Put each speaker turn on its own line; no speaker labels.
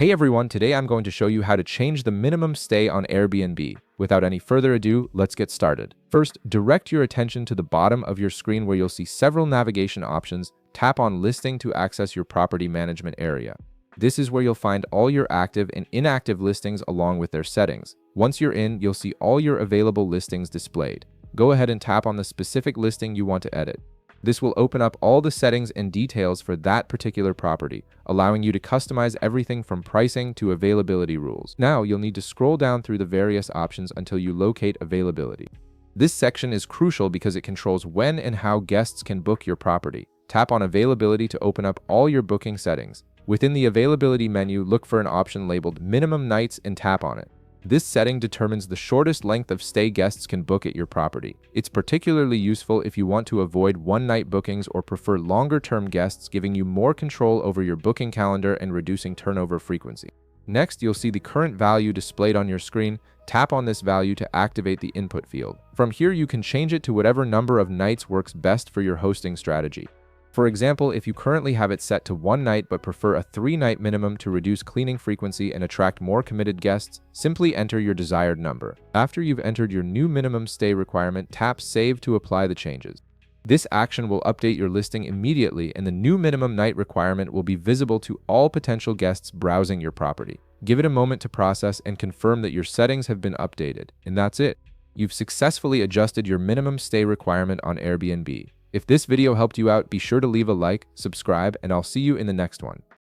Hey everyone, today I'm going to show you how to change the minimum stay on Airbnb. Without any further ado, let's get started. First, direct your attention to the bottom of your screen where you'll see several navigation options. Tap on Listing to access your property management area. This is where you'll find all your active and inactive listings along with their settings. Once you're in, you'll see all your available listings displayed. Go ahead and tap on the specific listing you want to edit. This will open up all the settings and details for that particular property, allowing you to customize everything from pricing to availability rules. Now, you'll need to scroll down through the various options until you locate availability. This section is crucial because it controls when and how guests can book your property. Tap on availability to open up all your booking settings. Within the availability menu, look for an option labeled minimum nights and tap on it. This setting determines the shortest length of stay guests can book at your property. It's particularly useful if you want to avoid one-night bookings or prefer longer-term guests, giving you more control over your booking calendar and reducing turnover frequency. Next, you'll see the current value displayed on your screen. Tap on this value to activate the input field. From here, you can change it to whatever number of nights works best for your hosting strategy. For example, if you currently have it set to 1 night but prefer a 3-night minimum to reduce cleaning frequency and attract more committed guests, simply enter your desired number. After you've entered your new minimum stay requirement, tap Save to apply the changes. This action will update your listing immediately, and the new minimum night requirement will be visible to all potential guests browsing your property. Give it a moment to process and confirm that your settings have been updated. And that's it. You've successfully adjusted your minimum stay requirement on Airbnb. If this video helped you out, be sure to leave a like, subscribe, and I'll see you in the next one.